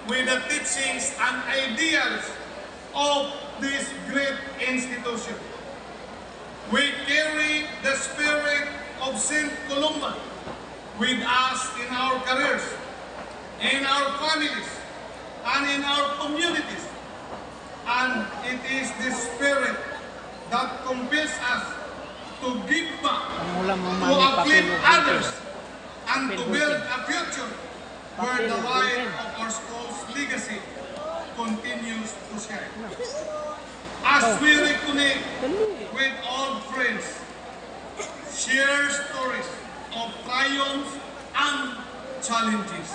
with the teachings and ideals of this great institution. We carry the spirit of St. Columban with us in our careers, in our families, and in our communities. And it is the spirit that compels us to give back, to uplift others, and to build a future where the light of our school's legacy continues to shine. As we reconnect with old friends, share stories of triumphs and challenges,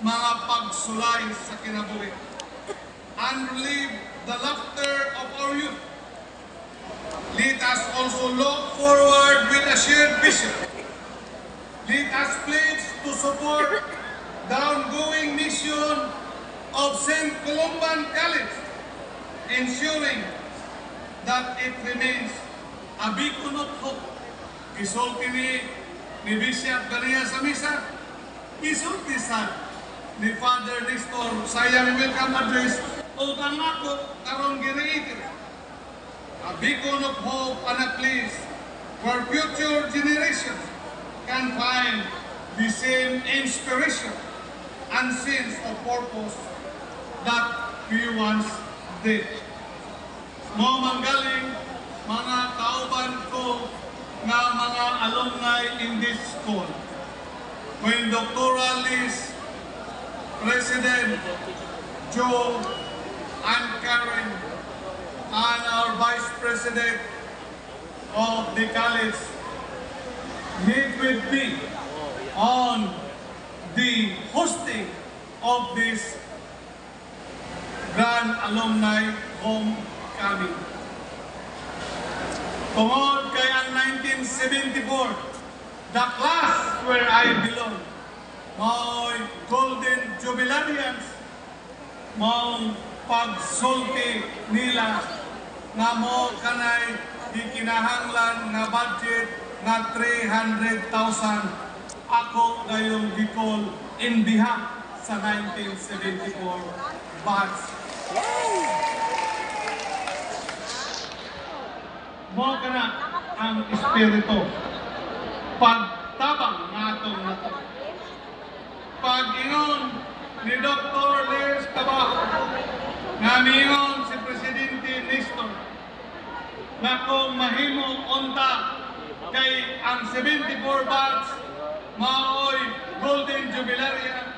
mga pagsulay sa kinabuhi, and relive the laughter of our youth. Let us also look forward with a shared vision. Let us pledge to support the ongoing mission of St. Columban College, ensuring that it remains a beacon of hope. Isulti ni Bishop Gania sa misa, isulti sa ni Father Nestor sayang welcome address o ang ako karong ginaiter. A beacon of hope and a place where future generations can find the same inspiration and sense of purpose that we once did. Mga manggaling, mga kauban ko nga mga alumni in this school. When Dr. Liz, President Joe and Karen, and our Vice President of the college meet with me on the hosting of this Grand Alumni Homecoming. Tungod kay ang 1974, the class where I belong, may Golden Jubilarians, may pagsulti nila nga mo kanay ikinahanglan nga budget nga 300,000 ako gayong gikol in behalf sa 1974 batch. Mo kana ang espiritu pagtabang natong nato. Pag-ingon ni Dr. Les Tabajo nga miingon si Presidente Nestor na kung mahimo unta kay ang 74 batch maoy Golden Jubilaria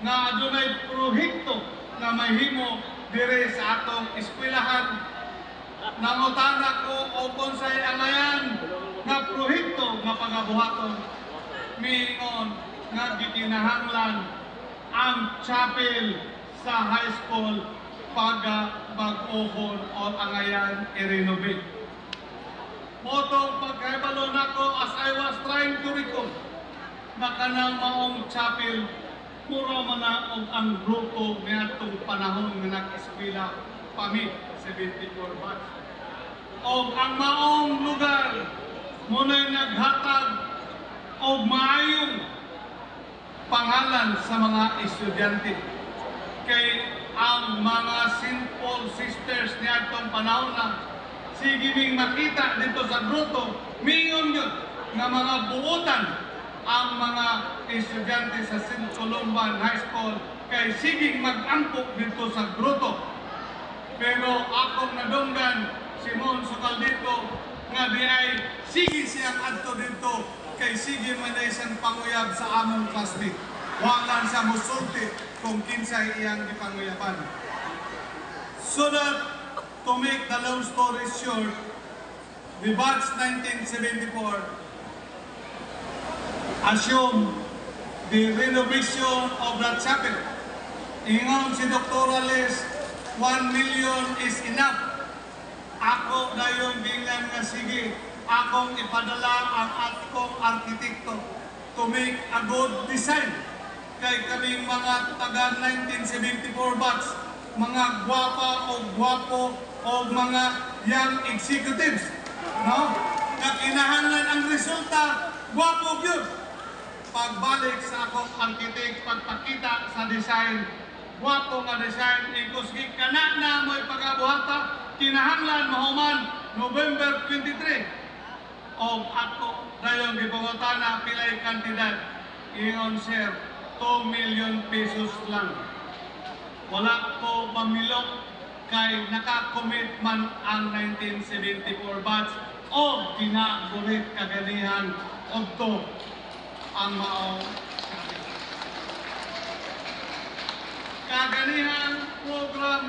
nga adunay prohekto nga mahimo dire sa atong eskwelahan. Nangutana ko o konsay angayan nga prohekto nga pagabuhaton miingon nga gikinahanglan ang chapel sa high school pag-ohon o angayan i-renovate. Motong pagkaibalo nako as I was trying to recall na kanang maong chapel mura man na ang grupo niya itong panahon na nag-eskwela pamit 74 batch. O ang maong lugar muna'y naghatag o maayong pangalan sa mga estudyante. Kay ang mga St. Paul Sisters niya itong panahon na sige ming makita dito sa grupo, mingon yun nga mga buotan ang mga estudyante sa St. Columban High School kay siging mag-ampok dito sa grupo. Pero akong nadunggan si Mon Sukal dito nga di ay sige siyang adto dito kay sige man ay siyang panguyab sa among classmate. Walan sa musulti kung kinsay iyang gipanguyaban. So that, to make the long story short, the batch 1974 assumed the renovation of that chapel. Ingon si Dr. Alice, 1 million is enough. Ako dayong gingan nga sige, akong ipadala ang akong arkitekto to make a good design. Kay kaming mga taga 1974 batch, mga gwapa o gwapo o mga young executives, no? Na kinahanglan ang resulta, gwapo yun. Pagbalik sa akong architect, pagpakita sa design, gwapo nga design, ikusgi kana na mo'y pagabuhata, kinahanglan mahuman November 23. O ako, dayon gipangutana pilay kandidat, iyon sir, 2 million pesos lang. Wala ko mamilok kay nakakommit man ang 1974 batch o ginagulit kaganihan o to ang maong kaganihan program.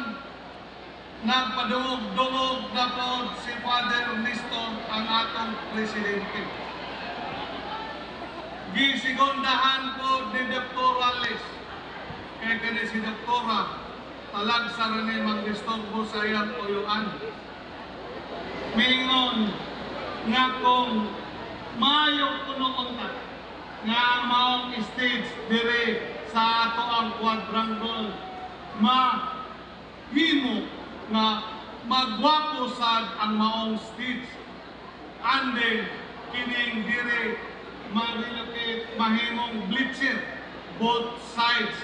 Nagpadungog-dungog na po si Father Nestor ang atong presidente. Gisigondahan po ni Dr. Alice kay kani si Doktora talag sa rin mag-disturbo sa iyang uyuan. Mingon nga kung mayo kuno-unta nga maong stage dire sa ato ang quadrangle mahimo nga magwapo sad ang maong stage. Ande kining dire mag-relocate mahimong bleacher both sides.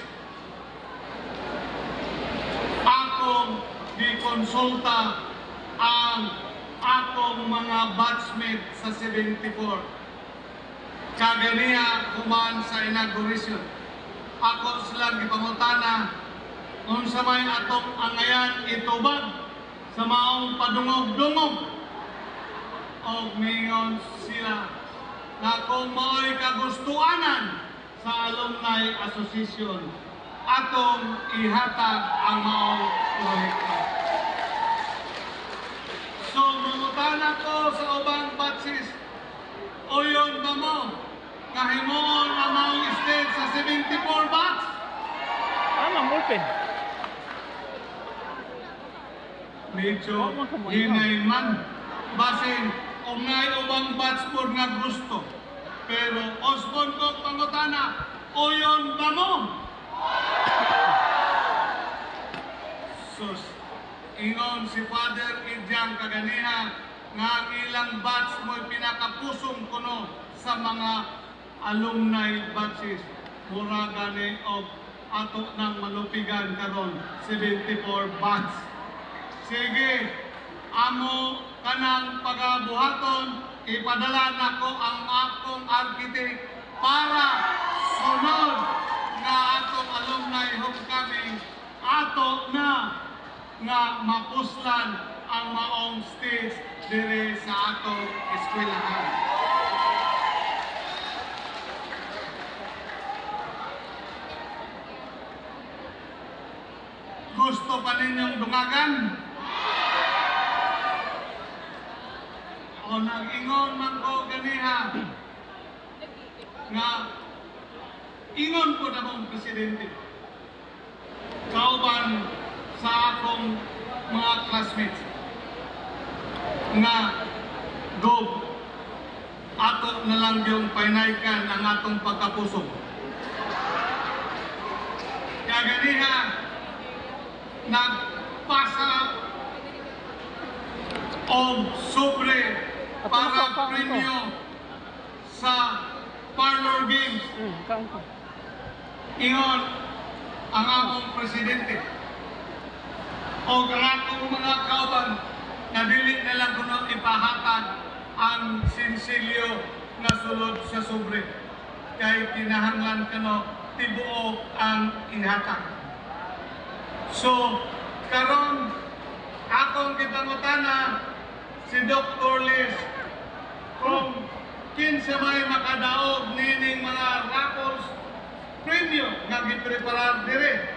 Akong gikonsulta ang akong mga batchmate sa 74. Kaganiya kuman sa inauguration. Ako sila gipangutana kung sa may atong angayan itubag sa maong padungog-dungog. O mingon sila na kung mao'y kagustuanan sa Alumni Association, atong ihatag ang maong proyekto. So, mangutana ko sa ubang batches, o yun ba mo, kahimoon ang maong stage sa 74 batch? Ang ballpen. Medyo hinay man. Basin, umay ubang batch po nga gusto. Pero, Osborne ko pangutana, o yun ba mo? Sus, ingon si Father Idyang kaganiha nga ang ilang batch mo'y pinakapusong kuno sa mga alumni batches. Mura gani o ato ng malupigan karon 74 batch. Sige, amo kanang pagabuhaton, ipadala nako ang akong architect para sunod nga atong alumni homecoming ato na nga mapuslan ang maong stage dire sa atong eskwelahan. Gusto pa ninyong dungagan? O nag-ingon man ko ganiha nga ingon ko na mong presidente kauban sa akong mga classmates nga gob ato na lang yung painaykan ang atong pagkapusok. Kaganiha nagpasa o sobre para premyo sa parlor games. Ingon ang akong presidente o ang akong mga kauban na dili na lang kuno ipahatag ang sinsilyo na sulod sa sobre kay kinahanglan kano tibuok ang ihatag. So karon akong gipangutana si Dr. Liz kung kinsa may makadaog nining mga raffles premyo nga gipreparar dire.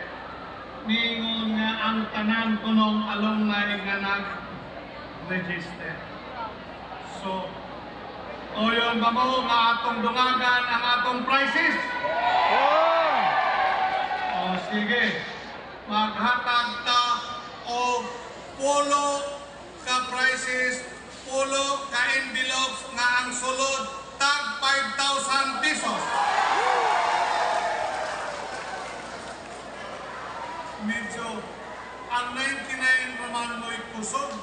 Ningon nga ang tanan kunong alumni nga nag-register. So, o yun ba mo nga atong dungagan ang atong prizes? O sige, maghatag ta o polo ka prizes, polo ka envelopes nga ang sulod tag 5,000 pesos. Medyo ang 99 raman mo'y kusog.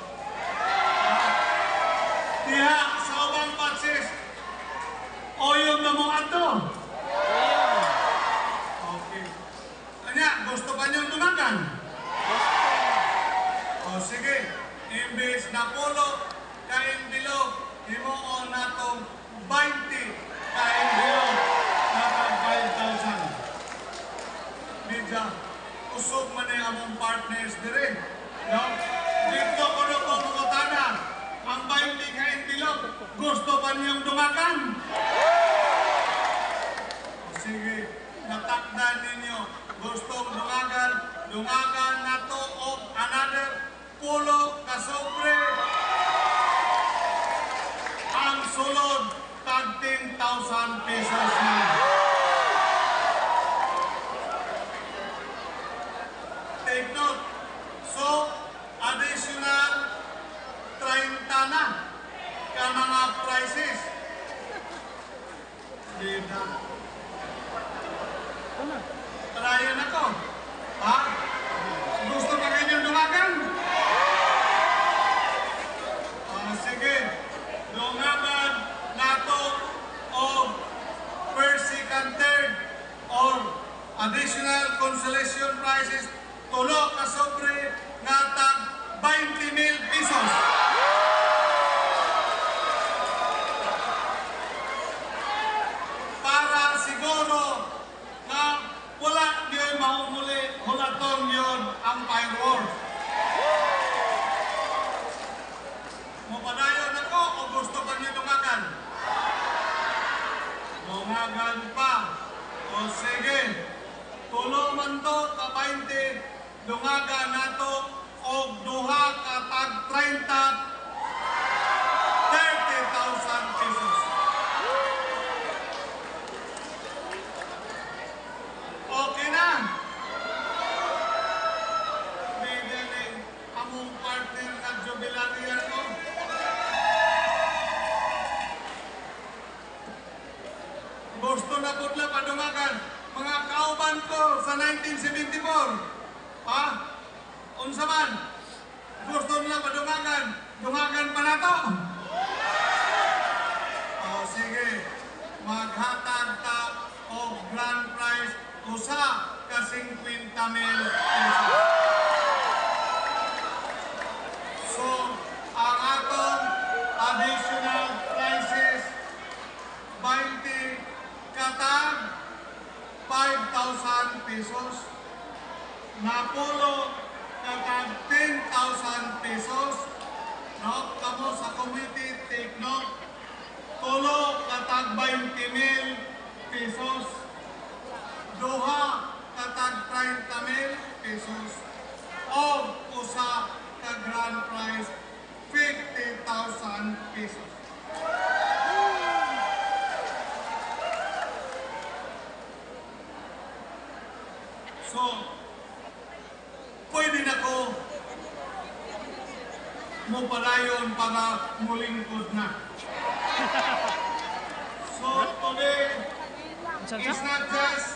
Diha sa ubang batches, oyong na mo ato. Okay. Kanya, gusto pa niyong dumagan? O sige, imbes na pulo ka envelope, himuon natong 20 ka envelope na 5,000. Medya, usog man ay among partners dire. No? Dito ko na po mga tana, ang 20 ka envelope, gusto pa niyong dumagan? O sige, natakdan ninyo, gustong dungagan na to o another pulo ka sobre. Ang sulod, tag 10,000 pesos na. Take note. So, additional 30 na ka mga prices. Dita. Tarayan ako. Ha? Gusto pa kanyang dumagan? Sige. Dungagan nato o first, second, third or additional consolation prizes tulo ka sobre nga tag 20,000 pesos. Para siguro na wala niyo mahumuli hulatong yun ang fireworks. Mapadayon ako o gusto pa niyo dumagan? Dumagan pa. O sige, tulo man to ka 20, dungagan nato o duha ka tag 30, 30,000 pesos. Okay na. May among partner na jubilarian ko. Gusto na putla padumagan. Mga kauban ko sa 1974. Ha? Unsa man? Gusto nila padumagan. Dumagan pa na to. O sige. Maghatag ta o grand prize usa ka 50,000 pesos. So, ang atong additional prices 20 katag 5,000 pesos. Napulo katag 10,000 pesos. No? Kamo sa committee, take note. Tulo katag 20,000 pesos. Duha katag 30,000 pesos. O usa ka grand prize 50,000 pesos. So, pwede na ko mupalayon para mulingkod na. So, today is not just